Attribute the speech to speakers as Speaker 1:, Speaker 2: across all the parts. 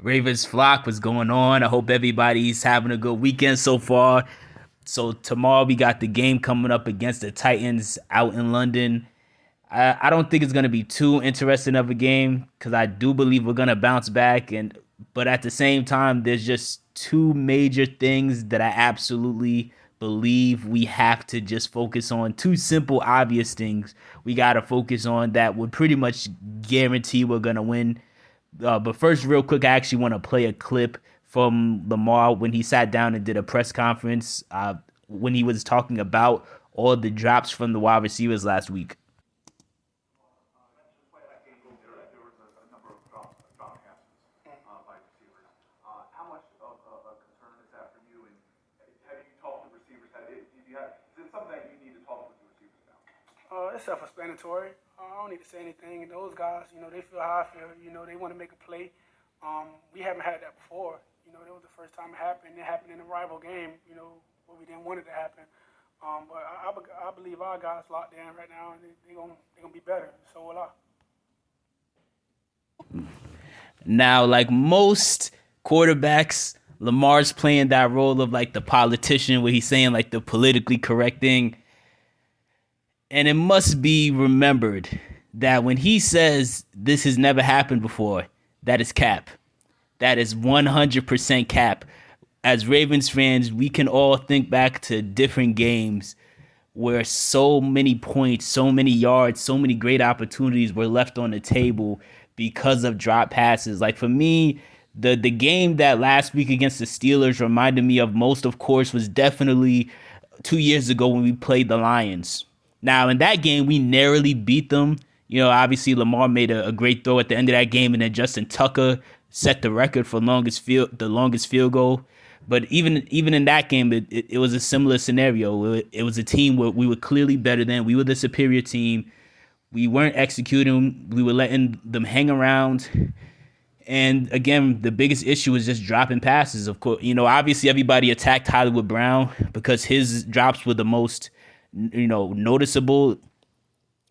Speaker 1: Ravens flock, what's going on? I hope everybody's having a good weekend so far. So tomorrow we got the game coming up against the Titans out in London. I don't think it's gonna be too interesting of a game because I do believe we're gonna bounce back, but at the same time, there's just two major things that I absolutely believe we have to just focus on. Two simple, obvious things we gotta focus on that would pretty much guarantee we're gonna win. But first, real quick, I actually want to play a clip from Lamar when he sat down and did a press conference when he was talking about all the drops from the wide receivers last week.
Speaker 2: It's self-explanatory. I don't need to say anything. Those guys, they feel how I feel. They want to make a play. We haven't had that before. It was the first time it happened. It happened in a rival game, where we didn't want it to happen. But I believe our guys locked in right now, and they're gonna be better. So will I.
Speaker 1: Now, like most quarterbacks, Lamar's playing that role of like the politician where he's saying like the politically correct thing. And it must be remembered that when he says this has never happened before, that is cap. That is 100% cap. As Ravens fans, we can all think back to different games where so many points, so many yards, so many great opportunities were left on the table because of drop passes. Like for me, the game that last week against the Steelers reminded me of most, of course, was definitely 2 years ago when we played the Lions. Now, in that game, we narrowly beat them. Obviously, Lamar made a great throw at the end of that game, and then Justin Tucker set the record for the longest field goal. But even in that game, it was a similar scenario. It was a team where we were clearly better than. We were the superior team. We weren't executing. We were letting them hang around. And again, the biggest issue was just dropping passes. Of course, obviously everybody attacked Hollywood Brown because his drops were the most noticeable.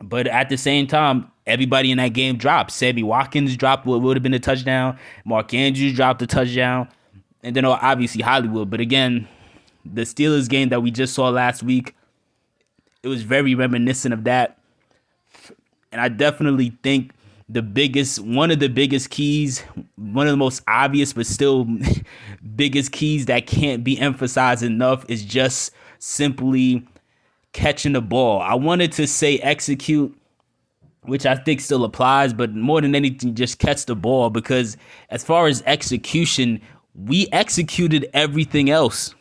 Speaker 1: But at the same time, everybody in that game dropped. Sammy Watkins dropped what would have been a touchdown. Mark Andrews dropped a touchdown. And then obviously Hollywood. But again, the Steelers game that we just saw last week, it was very reminiscent of that. And I definitely think one of the biggest keys, one of the most obvious but still biggest keys that can't be emphasized enough is just simply catching the ball. I wanted to say execute, which I think still applies, but more than anything, just catch the ball, because as far as execution, we executed everything else.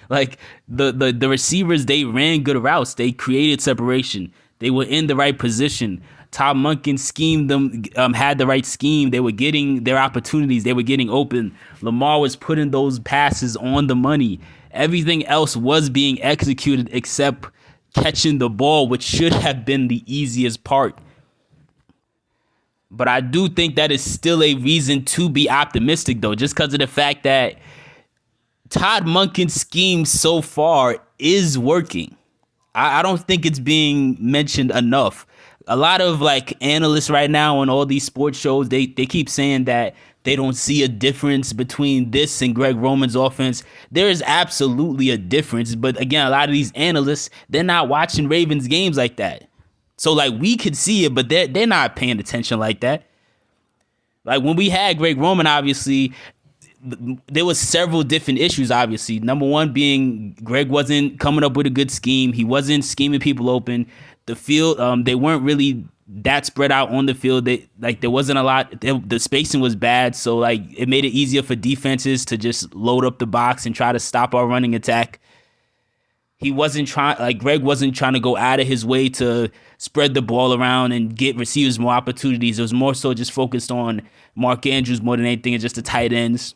Speaker 1: Like the receivers, they ran good routes. They created separation. They were in the right position. Todd Monken schemed them, had the right scheme. They were getting their opportunities. They were getting open. Lamar was putting those passes on the money. Everything else was being executed except catching the ball, which should have been the easiest part. But I do think that is still a reason to be optimistic, though, just because of the fact that Todd Monken's scheme so far is working. I don't think it's being mentioned enough. A lot of like analysts right now on all these sports shows, they keep saying that they don't see a difference between this and Greg Roman's offense. There is absolutely a difference. But again, a lot of these analysts, they're not watching Ravens games like that. So like we could see it, but they're not paying attention like that. Like when we had Greg Roman, obviously, there was several different issues, obviously. Number one being Greg wasn't coming up with a good scheme. He wasn't scheming people open. The field, they weren't really that spread out on the field. There wasn't a lot. The spacing was bad, so like it made it easier for defenses to just load up the box and try to stop our running attack. Greg wasn't trying to go out of his way to spread the ball around and get receivers more opportunities. It was more so just focused on Mark Andrews more than anything, and just the tight ends.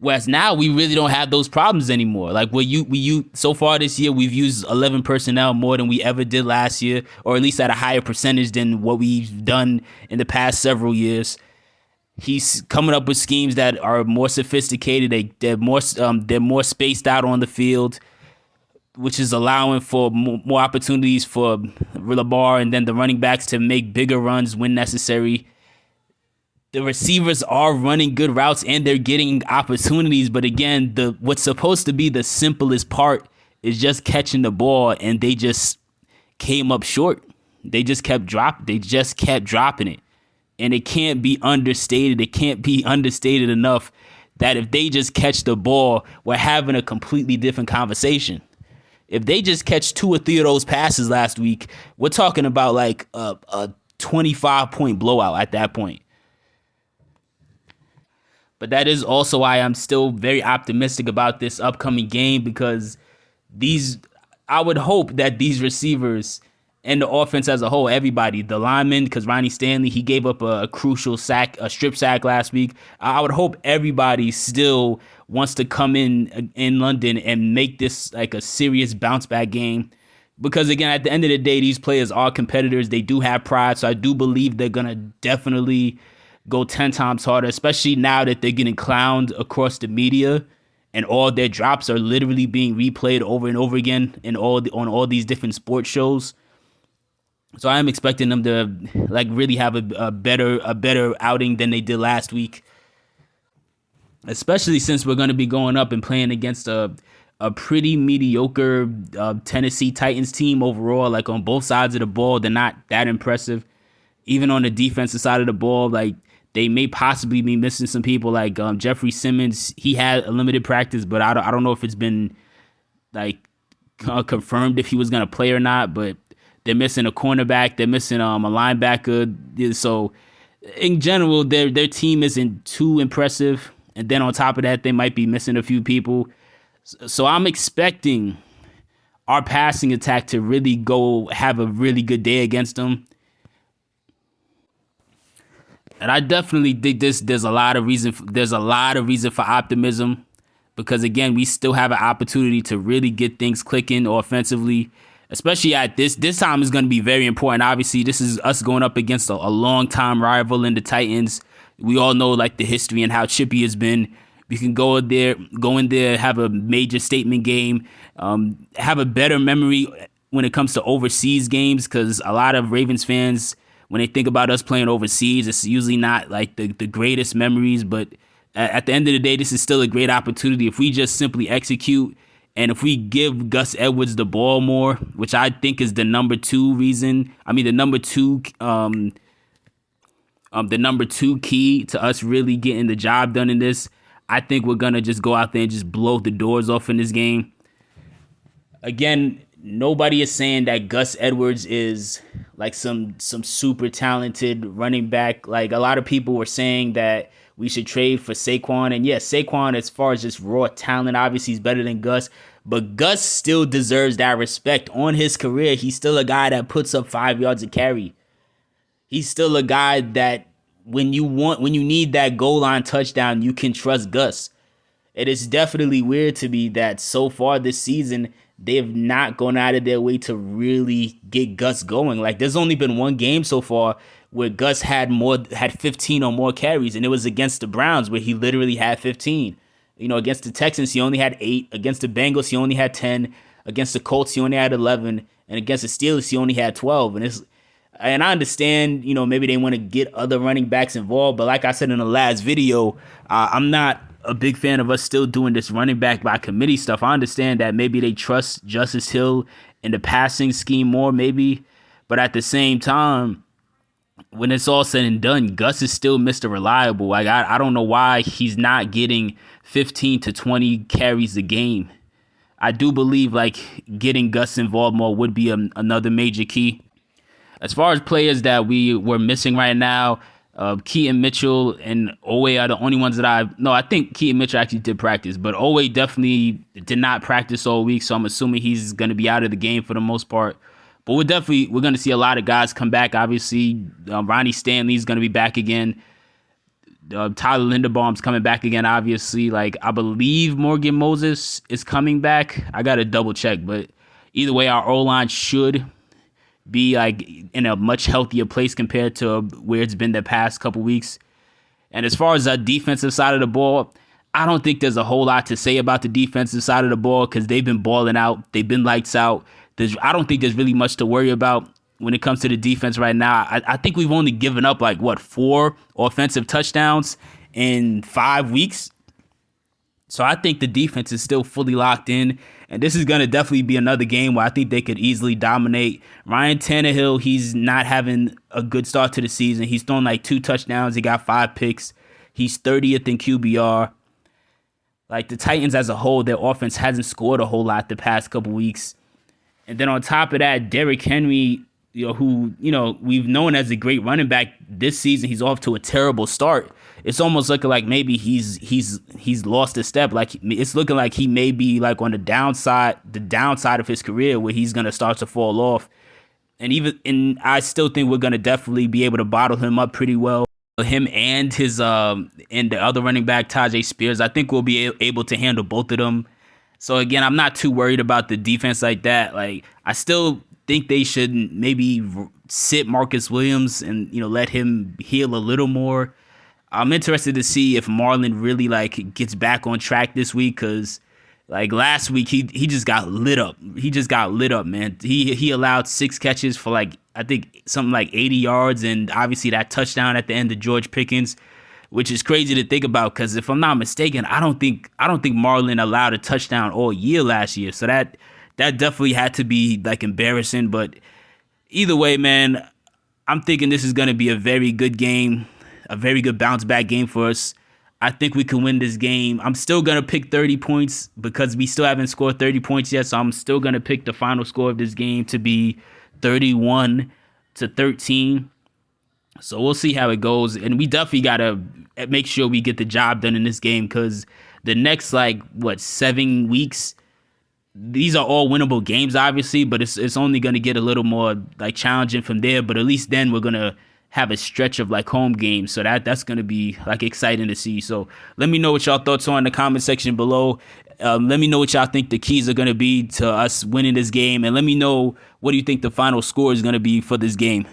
Speaker 1: Whereas now we really don't have those problems anymore. Like so far this year, we've used 11 personnel more than we ever did last year, or at least at a higher percentage than what we've done in the past several years. He's coming up with schemes that are more sophisticated. They're more spaced out on the field, which is allowing for more opportunities for Lamar and then the running backs to make bigger runs when necessary. the receivers are running good routes and they're getting opportunities. But again, the what's supposed to be the simplest part is just catching the ball, and they just came up short. They just kept dropping it. And it can't be understated. It can't be understated enough that if they just catch the ball, we're having a completely different conversation. If they just catch 2 or 3 of those passes last week, we're talking about like a 25-point blowout at that point. But that is also why I'm still very optimistic about this upcoming game, because I would hope that these receivers and the offense as a whole, everybody, the linemen, because Ronnie Stanley, he gave up a crucial sack, a strip sack last week. I would hope everybody still wants to come in London and make this like a serious bounce back game. Because again, at the end of the day, these players are competitors. They do have pride. So I do believe they're going to definitely go 10 times harder, especially now that they're getting clowned across the media and all their drops are literally being replayed over and over again on all these different sports shows. So I am expecting them to like really have a better outing than they did last week, especially since we're going to be going up and playing against a pretty mediocre Tennessee Titans team overall. Like on both sides of the ball, they're not that impressive. Even on the defensive side of the ball, like they may possibly be missing some people. Like Jeffrey Simmons, he had a limited practice, but I don't know if it's been like confirmed if he was going to play or not. But they're missing a cornerback. They're missing a linebacker. So in general, their team isn't too impressive. And then on top of that, they might be missing a few people. So I'm expecting our passing attack to really go have a really good day against them. And I definitely think there's a lot of reason for optimism, because again, we still have an opportunity to really get things clicking offensively. Especially at this time is going to be very important. Obviously, this is us going up against a long-time rival in the Titans. We all know like the history and how chippy it's been. We can go in there, have a major statement game, have a better memory when it comes to overseas games, because a lot of Ravens fans, when they think about us playing overseas, it's usually not like the greatest memories. But at the end of the day, this is still a great opportunity if we just simply execute. And if we give Gus Edwards the ball more, which I think is the number two key to us really getting the job done in this, I think we're going to just go out there and just blow the doors off in this game. Again, nobody is saying that Gus Edwards is like some super talented running back. Like a lot of people were saying that we should trade for Saquon. And yes, Saquon, as far as just raw talent, obviously he's better than Gus. But Gus still deserves that respect. On his career, he's still a guy that puts up 5 yards a carry. He's still a guy that when you need that goal line touchdown, you can trust Gus. It is definitely weird to me that so far this season, they have not gone out of their way to really get Gus going. Like there's only been one game so far where Gus had 15 or more carries, and it was against the Browns where he literally had 15. Against the Texans, he only had 8. Against the Bengals, he only had 10. Against the Colts, he only had 11. And against the Steelers, he only had 12. And I understand, maybe they want to get other running backs involved. But like I said in the last video, I'm not a big fan of us still doing this running back by committee stuff. I understand that maybe they trust Justice Hill in the passing scheme more, maybe. But at the same time, when it's all said and done, Gus is still Mr. Reliable. Like I don't know why he's not getting 15 to 20 carries a game. I do believe like getting Gus involved more would be another major key. As far as players that we're missing right now, Keaton Mitchell and Owe are the only ones that I think Keaton Mitchell actually did practice, but Owe definitely did not practice all week, so I'm assuming he's going to be out of the game for the most part. But we're going to see a lot of guys come back. Obviously, Ronnie Stanley's going to be back again. Tyler Linderbaum's coming back again, obviously. Like, I believe Morgan Moses is coming back. I got to double check, but either way, our O-line should be like in a much healthier place compared to where it's been the past couple weeks. And as far as the defensive side of the ball, I don't think there's a whole lot to say about the defensive side of the ball because they've been balling out. They've been lights out. I don't think there's really much to worry about. when it comes to the defense right now. I think we've only given up like 4 offensive touchdowns in 5 weeks. So I think the defense is still fully locked in, and this is going to definitely be another game where I think they could easily dominate. Ryan Tannehill, he's not having a good start to the season. He's thrown like 2 touchdowns. He got 5 picks. He's 30th in QBR. Like, the Titans as a whole, their offense hasn't scored a whole lot the past couple weeks. And then on top of that, Derrick Henry, who, we've known as a great running back this season, he's off to a terrible start. It's almost looking like maybe he's lost a step. Like, it's looking like he may be like on the downside of his career, where he's gonna start to fall off. And I still think we're gonna definitely be able to bottle him up pretty well. Him and his and the other running back, Tajay Spears, I think we'll be able to handle both of them. So again, I'm not too worried about the defense like that. Like, I still think they should maybe sit Marcus Williams and let him heal a little more. I'm interested to see if Marlon really gets back on track this week, because last week he just got lit up. He just got lit up, man. He allowed 6 catches for I think something like 80 yards, and obviously that touchdown at the end of George Pickens, which is crazy to think about, because if I'm not mistaken, I don't think Marlon allowed a touchdown all year last year. So that definitely had to be embarrassing. But either way, man, I'm thinking this is going to be a very good game, a very good bounce back game for us. I think we can win this game. I'm still going to pick 30 points because we still haven't scored 30 points yet. So I'm still going to pick the final score of this game to be 31-13. So we'll see how it goes. And we definitely got to make sure we get the job done in this game, because the next 7 weeks, these are all winnable games, obviously, but it's only going to get a little more challenging from there. But at least then we're going to have a stretch of home games. So that's going to be exciting to see. So let me know what y'all thoughts are in the comment section below. Let me know what y'all think the keys are going to be to us winning this game. And let me know what do you think the final score is going to be for this game.